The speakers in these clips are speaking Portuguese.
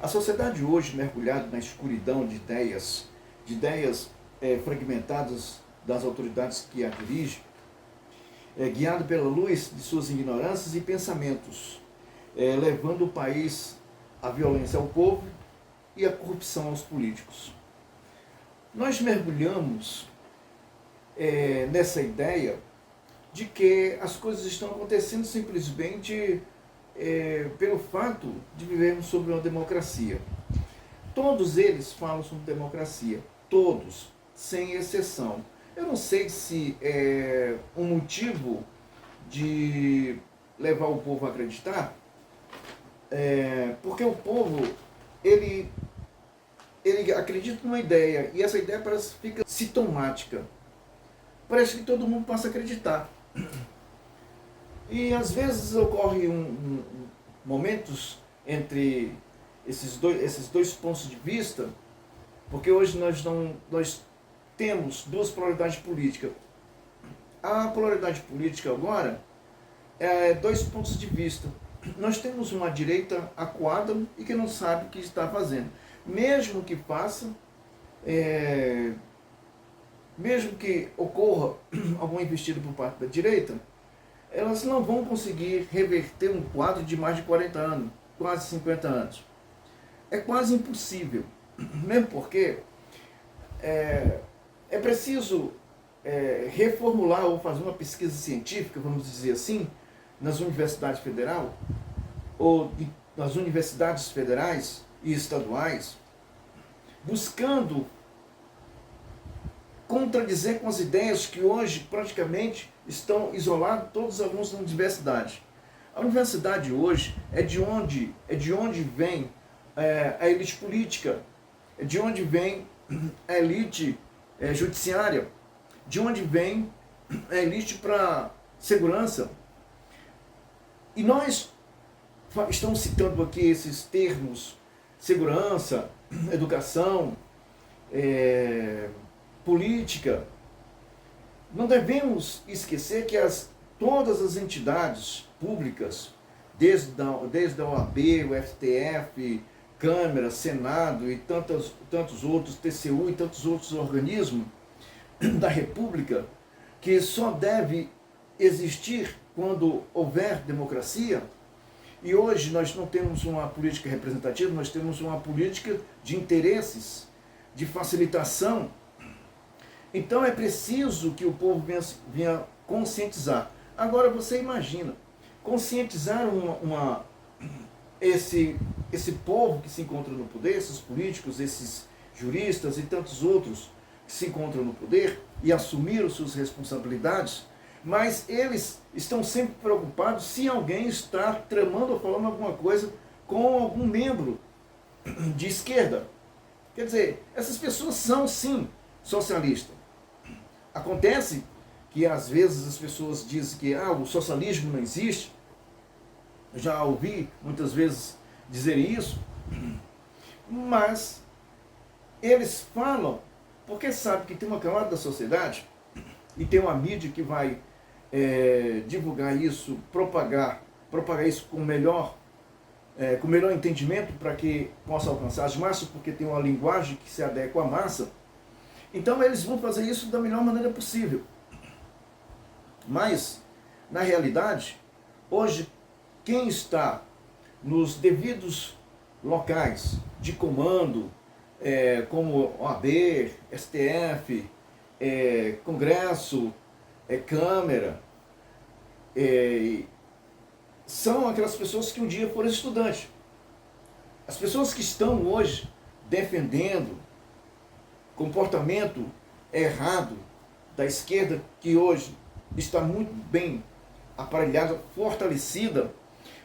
A sociedade hoje, mergulhada na escuridão de ideias fragmentadas das autoridades que a dirigem, guiado pela luz de suas ignorâncias e pensamentos, levando o país à violência ao povo e à corrupção aos políticos. Nós mergulhamos nessa ideia de que as coisas estão acontecendo simplesmente pelo fato de vivermos sobre uma democracia. Todos eles falam sobre democracia, todos, sem exceção. Eu não sei se é um motivo de levar o povo a acreditar, porque o povo, ele acredita numa ideia, e essa ideia parece que fica sintomática. Parece que todo mundo passa a acreditar. E às vezes ocorrem momentos entre esses dois pontos de vista, porque hoje nós temos duas polaridades políticas. A polaridade política agora é dois pontos de vista. Nós temos uma direita acuada e que não sabe o que está fazendo. Mesmo que faça, mesmo que ocorra alguma investida por parte da direita, elas não vão conseguir reverter um quadro de mais de 40 anos, quase 50 anos. É quase impossível, mesmo porque é preciso reformular ou fazer uma pesquisa científica, vamos dizer assim, nas universidades federais, ou nas universidades federais e estaduais, buscando contradizer com as ideias que hoje praticamente estão isolados todos os alunos da universidade. A universidade hoje é de onde vem a elite política, é de onde vem a elite judiciária, de onde vem a elite para segurança. E nós estamos citando aqui esses termos: segurança, educação, política. Não devemos esquecer que todas as entidades públicas, desde a OAB, o STF, Câmara, Senado e tantos outros, TCU e tantos outros organismos da República, que só deve existir quando houver democracia. E hoje nós não temos uma política representativa, nós temos uma política de interesses, de facilitação. Então é preciso que o povo venha conscientizar. Agora você imagina, conscientizar esse povo que se encontra no poder, esses políticos, esses juristas e tantos outros que se encontram no poder e assumiram suas responsabilidades, mas eles estão sempre preocupados se alguém está tramando ou falando alguma coisa com algum membro de esquerda. Quer dizer, essas pessoas são sim socialistas. Acontece que às vezes as pessoas dizem que o socialismo não existe. Eu já ouvi muitas vezes dizer isso, mas eles falam porque sabem que tem uma camada da sociedade e tem uma mídia que vai divulgar isso, propagar isso com melhor entendimento para que possa alcançar as massas, porque tem uma linguagem que se adequa à massa. Então eles vão fazer isso da melhor maneira possível. Mas, na realidade, hoje, quem está nos devidos locais de comando, como OAB, STF, Congresso, Câmara, são aquelas pessoas que um dia foram estudantes. As pessoas que estão hoje defendendo comportamento errado da esquerda, que hoje está muito bem aparelhada, fortalecida,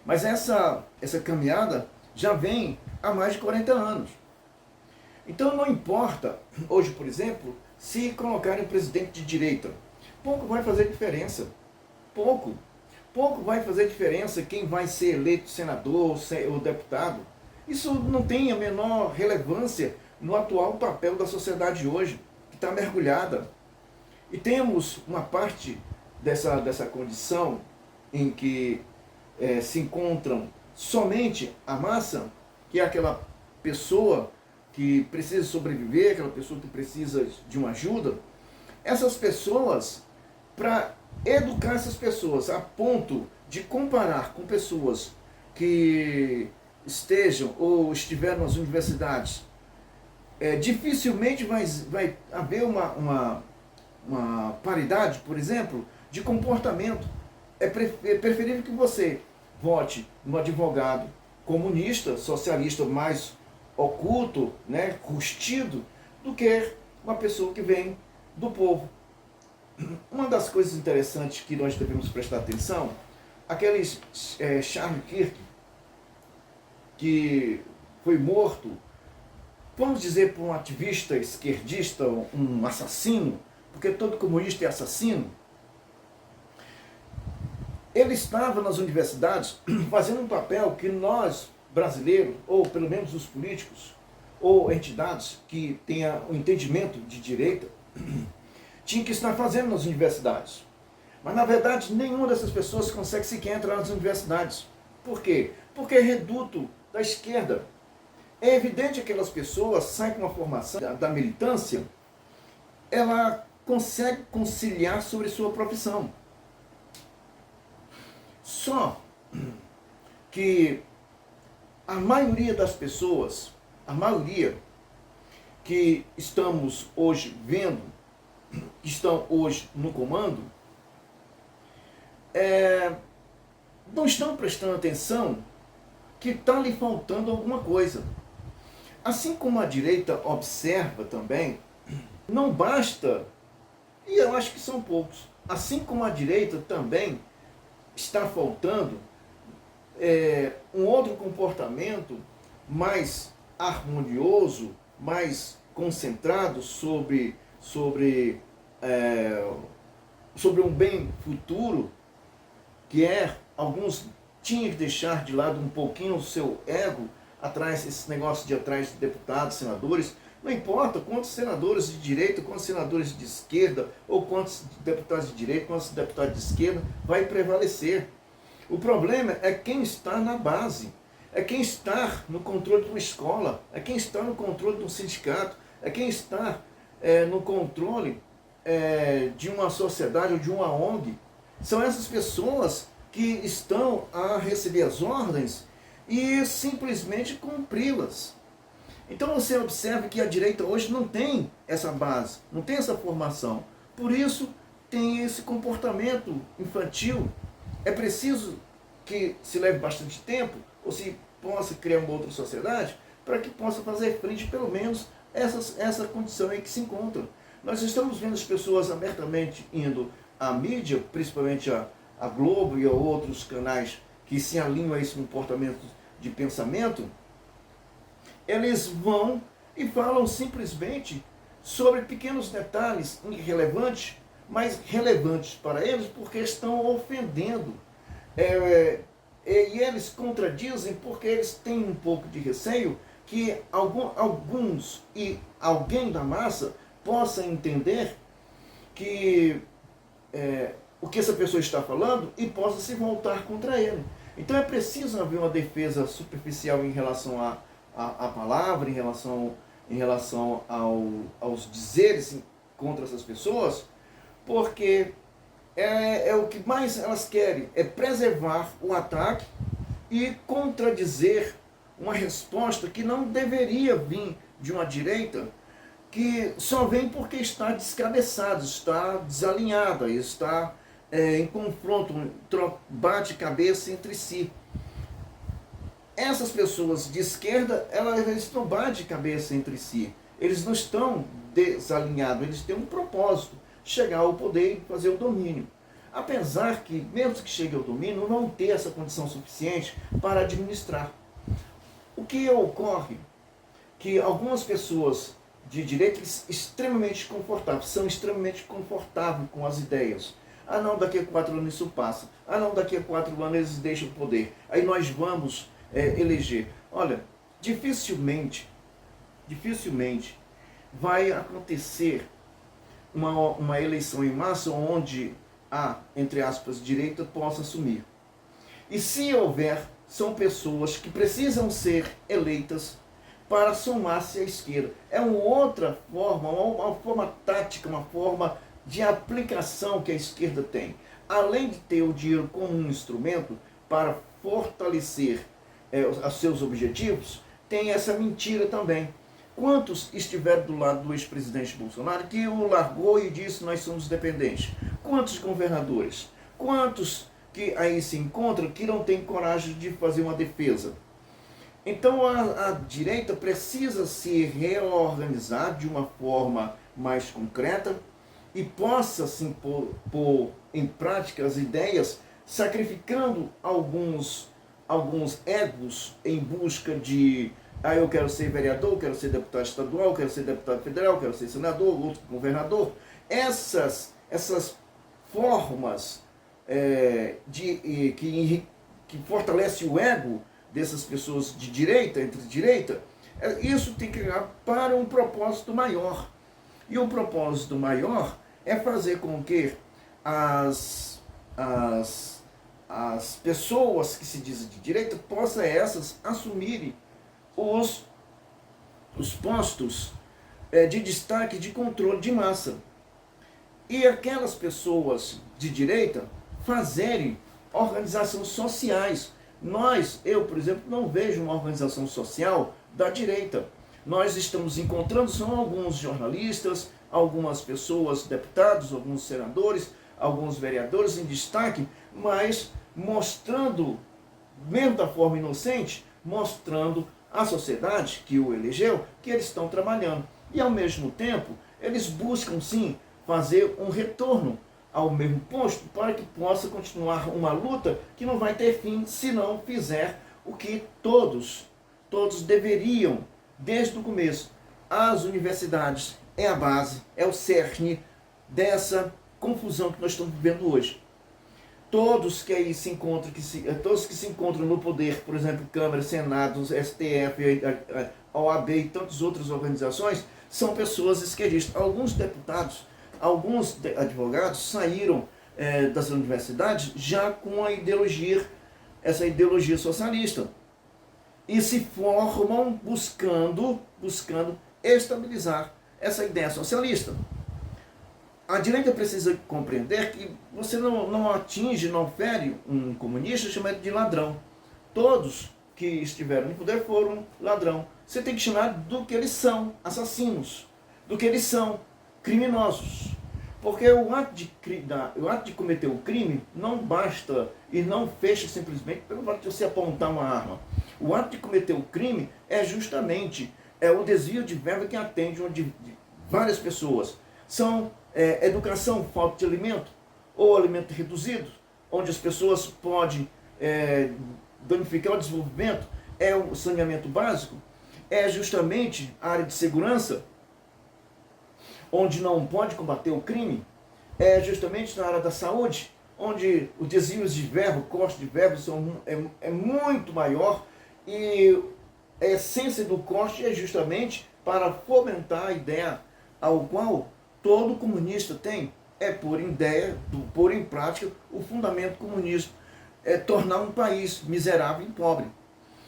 mas essa caminhada já vem há mais de 40 anos. Então não importa, hoje, por exemplo, se colocarem um presidente de direita, pouco vai fazer diferença. Pouco vai fazer diferença quem vai ser eleito senador ou deputado. Isso não tem a menor relevância no atual papel da sociedade hoje, que está mergulhada. E temos uma parte dessa condição em que se encontram somente a massa, que é aquela pessoa que precisa sobreviver, aquela pessoa que precisa de uma ajuda, essas pessoas, para educar essas pessoas a ponto de comparar com pessoas que estejam ou estiveram nas universidades, dificilmente vai haver uma paridade, por exemplo, de comportamento. É preferível que você vote no advogado comunista, socialista mais oculto, né, rustido, do que uma pessoa que vem do povo. Uma das coisas interessantes que nós devemos prestar atenção, aquele Charles Kirk, que foi morto, vamos dizer, por um ativista esquerdista, um assassino, porque todo comunista é assassino. Ele estava nas universidades fazendo um papel que nós, brasileiros, ou pelo menos os políticos, ou entidades que tenham um entendimento de direita, tinham que estar fazendo nas universidades. Mas, na verdade, nenhuma dessas pessoas consegue sequer entrar nas universidades. Por quê? Porque é reduto da esquerda. É evidente que aquelas pessoas saem com uma formação da militância, ela consegue conciliar sobre sua profissão. Só que a maioria das pessoas, a maioria que estamos hoje vendo, que estão hoje no comando, não estão prestando atenção que está lhe faltando alguma coisa. Assim como a direita observa também, não basta, e eu acho que são poucos, assim como a direita também está faltando um outro comportamento mais harmonioso, mais concentrado sobre um bem futuro, que alguns tinham que deixar de lado um pouquinho o seu ego, atrás, esse negócio de atrás de deputados, senadores. Não importa quantos senadores de direita, quantos senadores de esquerda, ou quantos deputados de direita, quantos deputados de esquerda, vai prevalecer. O problema é quem está na base, é quem está no controle de uma escola, é quem está no controle de um sindicato, é quem está no controle de uma sociedade ou de uma ONG. São essas pessoas que estão a receber as ordens e simplesmente cumpri-las. Então você observa que a direita hoje não tem essa base, não tem essa formação. Por isso tem esse comportamento infantil. É preciso que se leve bastante tempo, ou se possa criar uma outra sociedade, para que possa fazer frente, pelo menos, essa condição em que se encontra. Nós estamos vendo as pessoas abertamente indo à mídia, principalmente a Globo e a outros canais que se alinham a esse comportamento de pensamento. Eles vão e falam simplesmente sobre pequenos detalhes irrelevantes, mas relevantes para eles porque estão ofendendo. E eles contradizem porque eles têm um pouco de receio que alguns e alguém da massa possa entender que o que essa pessoa está falando e possa se voltar contra ele. Então é preciso haver uma defesa superficial em relação à palavra, em relação aos dizeres contra essas pessoas, porque o que mais elas querem é preservar o ataque e contradizer uma resposta que não deveria vir de uma direita, que só vem porque está descabeçada, está desalinhada, está em confronto, bate cabeça entre si. Essas pessoas de esquerda, eles não batem cabeça entre si. Eles não estão desalinhados, eles têm um propósito, chegar ao poder e fazer o domínio. Apesar que, mesmo que chegue ao domínio, não vão ter essa condição suficiente para administrar. O que ocorre? Que algumas pessoas de direita extremamente confortáveis, são extremamente confortáveis com as ideias. Ah não, daqui a 4 anos isso passa. Ah não, daqui a 4 anos eles deixam o poder. Aí nós vamos eleger. Olha, dificilmente vai acontecer uma eleição em massa onde a, entre aspas, direita possa assumir. E se houver, são pessoas que precisam ser eleitas para somar-se à esquerda. É uma outra forma, uma forma tática, uma forma de aplicação que a esquerda tem. Além de ter o dinheiro como um instrumento para fortalecer os seus objetivos, tem essa mentira também. Quantos estiveram do lado do ex-presidente Bolsonaro que o largou e disse nós somos dependentes? Quantos governadores? Quantos que aí se encontram que não têm coragem de fazer uma defesa? Então a direita precisa se reorganizar de uma forma mais concreta e possa sim pôr em prática as ideias, sacrificando alguns egos em busca de eu quero ser vereador, quero ser deputado estadual, quero ser deputado federal, quero ser senador, outro governador. Essas formas que fortalece o ego dessas pessoas de direita, entre direita, isso tem que ir para um propósito maior. E o propósito maior é fazer com que as pessoas que se dizem de direita possam essas assumirem os postos de destaque, de controle de massa. E aquelas pessoas de direita fazerem organizações sociais. Eu, por exemplo, não vejo uma organização social da direita. Nós estamos encontrando, são alguns jornalistas, algumas pessoas, deputados, alguns senadores, alguns vereadores em destaque, mas mostrando, mesmo da forma inocente, mostrando à sociedade que o elegeu, que eles estão trabalhando. E ao mesmo tempo, eles buscam sim fazer um retorno ao mesmo posto para que possa continuar uma luta que não vai ter fim se não fizer o que todos deveriam desde o começo. As universidades é a base, é o cerne dessa confusão que nós estamos vivendo hoje. Todos que aí se encontram, todos que se encontram no poder, por exemplo, Câmara, Senado, STF, OAB e tantas outras organizações, são pessoas esquerdistas. Alguns deputados, alguns advogados saíram das universidades já com essa ideologia socialista. E se formam buscando estabilizar essa ideia socialista. A direita precisa compreender que você não atinge, não fere um comunista chamado de ladrão. Todos que estiveram no poder foram ladrão. Você tem que chamar do que eles são, assassinos, do que eles são, criminosos. Porque o ato de cometer o crime não basta e não fecha simplesmente pelo fato de você apontar uma arma. O ato de cometer o crime é justamente o desvio de verba que atende de várias pessoas. São educação, falta de alimento, ou alimento reduzido, onde as pessoas podem danificar o desenvolvimento, é o saneamento básico, é justamente a área de segurança, onde não pode combater o crime, é justamente na área da saúde, onde os desvios de verba, o custo de verba é muito maior, e a essência do corte é justamente para fomentar a ideia ao qual todo comunista tem, pôr em prática o fundamento comunista, tornar um país miserável e pobre.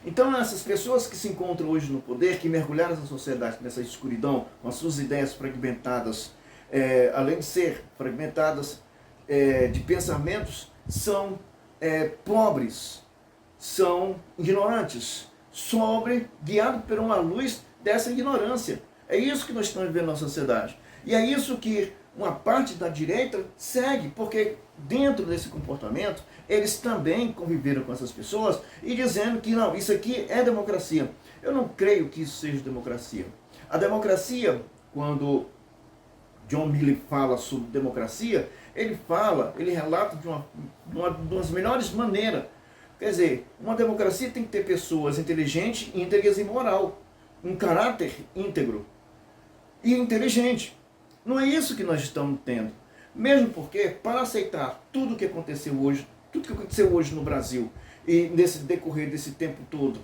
Então essas pessoas que se encontram hoje no poder, que mergulharam essa sociedade nessa escuridão, com as suas ideias fragmentadas, além de ser fragmentadas de pensamentos, são pobres, são ignorantes, guiados por uma luz dessa ignorância. É isso que nós estamos vivendo na sociedade. E é isso que uma parte da direita segue, porque dentro desse comportamento, eles também conviveram com essas pessoas e dizendo que não, isso aqui é democracia. Eu não creio que isso seja democracia. A democracia, quando John Miller fala sobre democracia, ele relata de uma das melhores maneiras. Quer dizer, uma democracia tem que ter pessoas inteligentes, íntegras e moral, um caráter íntegro e inteligente. Não é isso que nós estamos tendo. Mesmo porque, para aceitar tudo o que aconteceu hoje no Brasil, e nesse decorrer desse tempo todo,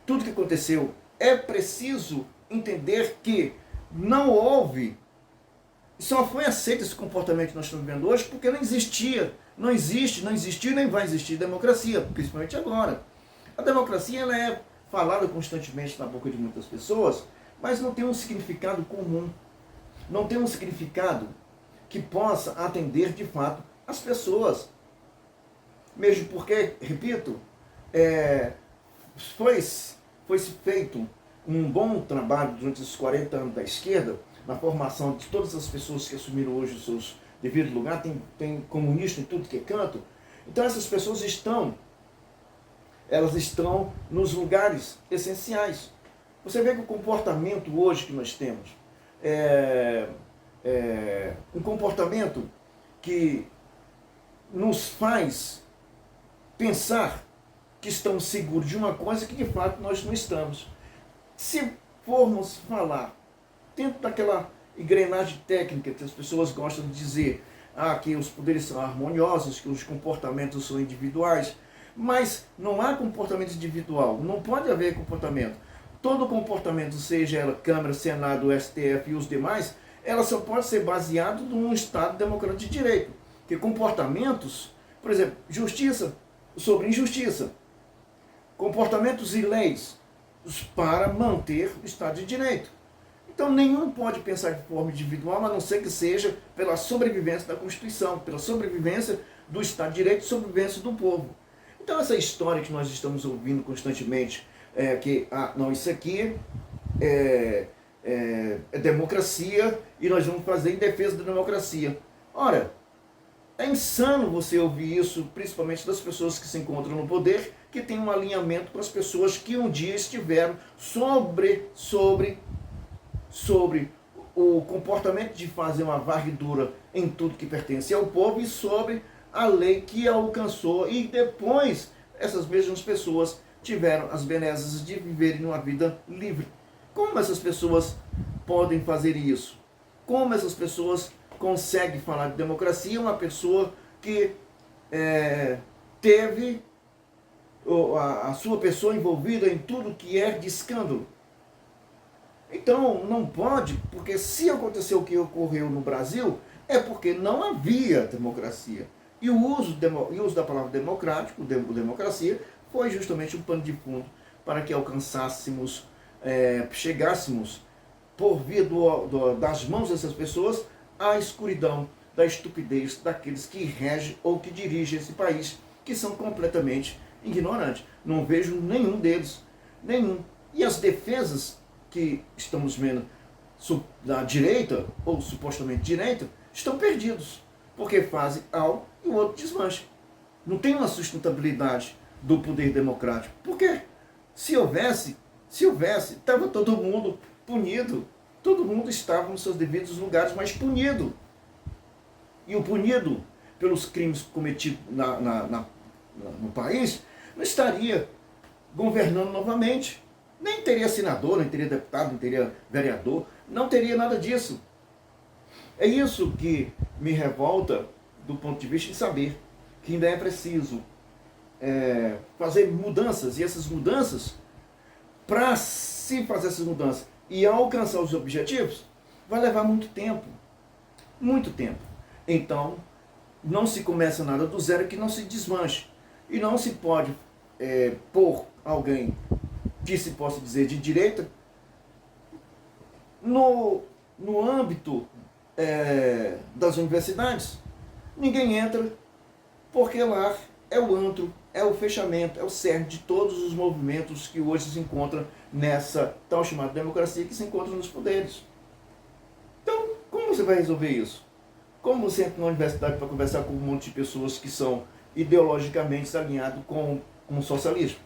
tudo que aconteceu, é preciso entender que não houve, só foi aceito esse comportamento que nós estamos vivendo hoje, porque não existe, não existiu e nem vai existir democracia, principalmente agora. A democracia ela é falado constantemente na boca de muitas pessoas, mas não tem um significado comum, não tem um significado que possa atender de fato as pessoas. Mesmo porque, repito, foi-se feito um bom trabalho durante esses 40 anos da esquerda, na formação de todas as pessoas que assumiram hoje os seus devidos lugares, tem comunista em tudo que é canto. Então essas pessoas elas estão nos lugares essenciais. Você vê que o comportamento hoje que nós temos é um comportamento que nos faz pensar que estamos seguros de uma coisa que de fato nós não estamos. Se formos falar dentro daquela engrenagem técnica que as pessoas gostam de dizer, que os poderes são harmoniosos, que os comportamentos são individuais, mas não há comportamento individual, não pode haver comportamento. Todo comportamento, seja ela Câmara, Senado, STF e os demais, ela só pode ser baseado num Estado democrático de direito. Porque comportamentos, por exemplo, justiça sobre injustiça, comportamentos e leis para manter o Estado de Direito. Então nenhum pode pensar de forma individual, a não ser que seja pela sobrevivência da Constituição, pela sobrevivência do Estado de Direito e sobrevivência do povo. Então essa história que nós estamos ouvindo constantemente, não, isso aqui é democracia e nós vamos fazer em defesa da democracia. Ora, é insano você ouvir isso, principalmente das pessoas que se encontram no poder, que tem um alinhamento com as pessoas que um dia estiveram sobre o comportamento de fazer uma varredura em tudo que pertence ao povo e sobre a lei que alcançou, e depois essas mesmas pessoas tiveram as benesses de viverem uma vida livre. Como essas pessoas podem fazer isso? Como essas pessoas conseguem falar de democracia? Uma pessoa que teve a sua pessoa envolvida em tudo que é de escândalo. Então, não pode, porque se aconteceu o que ocorreu no Brasil, é porque não havia democracia. E o uso da palavra democrático, democracia, foi justamente um pano de fundo para que alcançássemos, chegássemos, por via das mãos dessas pessoas, à escuridão da estupidez daqueles que regem ou que dirigem esse país, que são completamente ignorantes. Não vejo nenhum deles, nenhum. E as defesas que estamos vendo da direita, ou supostamente direita, estão perdidos, porque fazem algo e o outro desmancha. Não tem uma sustentabilidade do poder democrático. Por quê? Se houvesse, estava todo mundo punido, todo mundo estava nos seus devidos lugares, mas punido. E o punido pelos crimes cometidos no país não estaria governando novamente. Nem teria senador, nem teria deputado, nem teria vereador, não teria nada disso. É isso que me revolta do ponto de vista de saber que ainda é preciso fazer mudanças, e essas mudanças, para se fazer essas mudanças e alcançar os objetivos, vai levar muito tempo. Muito tempo. Então, não se começa nada do zero que não se desmanche. E não se pode pôr alguém que se possa dizer de direita no âmbito das universidades. Ninguém entra, porque lá é o antro, é o fechamento, é o cerne de todos os movimentos que hoje se encontram nessa tal chamada democracia, que se encontram nos poderes. Então, como você vai resolver isso? Como você entra na universidade para conversar com um monte de pessoas que são ideologicamente alinhados com o socialismo?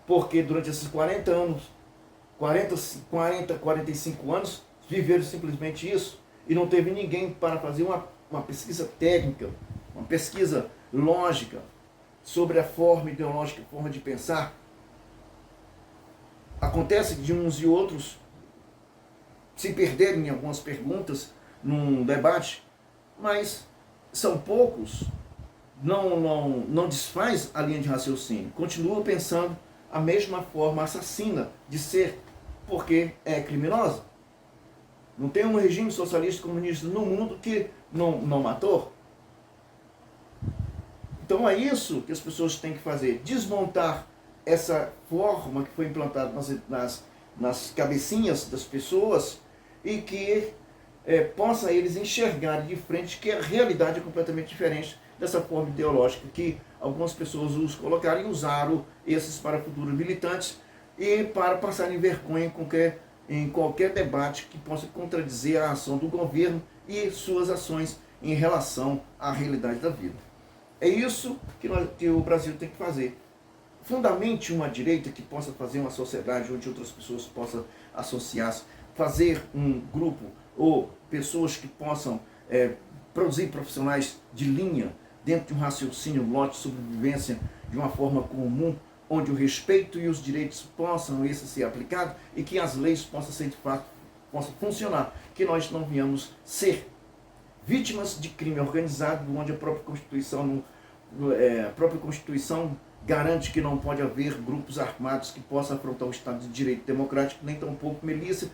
Porque durante esses 40 anos, 45 anos, viveram simplesmente isso, e não teve ninguém para fazer uma pesquisa técnica, uma pesquisa lógica sobre a forma ideológica, a forma de pensar. Acontece de uns e outros se perderem em algumas perguntas num debate, mas são poucos, não desfaz a linha de raciocínio, continua pensando a mesma forma assassina de ser, porque é criminosa. Não tem um regime socialista comunista no mundo que não matou. Então é isso que as pessoas têm que fazer, desmontar essa forma que foi implantada nas cabecinhas das pessoas e que possa eles enxergarem de frente que a realidade é completamente diferente dessa forma ideológica que algumas pessoas os colocaram e usaram esses para futuros militantes e para passarem vergonha em qualquer debate que possa contradizer a ação do governo e suas ações em relação à realidade da vida. É isso que o Brasil tem que fazer. Fundamente uma direita que possa fazer uma sociedade onde outras pessoas possam associar-se, fazer um grupo ou pessoas que possam produzir profissionais de linha dentro de um raciocínio lógico de sobrevivência de uma forma comum, onde o respeito e os direitos possam ser aplicados e que as leis possam ser de fato, possam funcionar, que nós não venhamos ser vítimas de crime organizado, onde a própria Constituição garante que não pode haver grupos armados que possam afrontar o Estado de Direito Democrático, nem tampouco milícia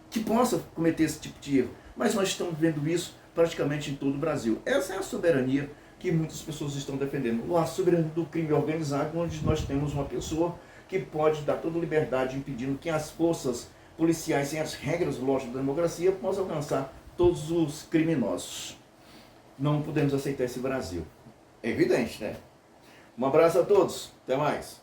que possa cometer esse tipo de erro. Mas nós estamos vendo isso praticamente em todo o Brasil. Essa é a soberania que muitas pessoas estão defendendo. A soberania do crime organizado, onde nós temos uma pessoa que pode dar toda liberdade, impedindo que as forças policiais, sem as regras lógicas da democracia, possam alcançar todos os criminosos. Não podemos aceitar esse Brasil. É evidente, né? Um abraço a todos. Até mais.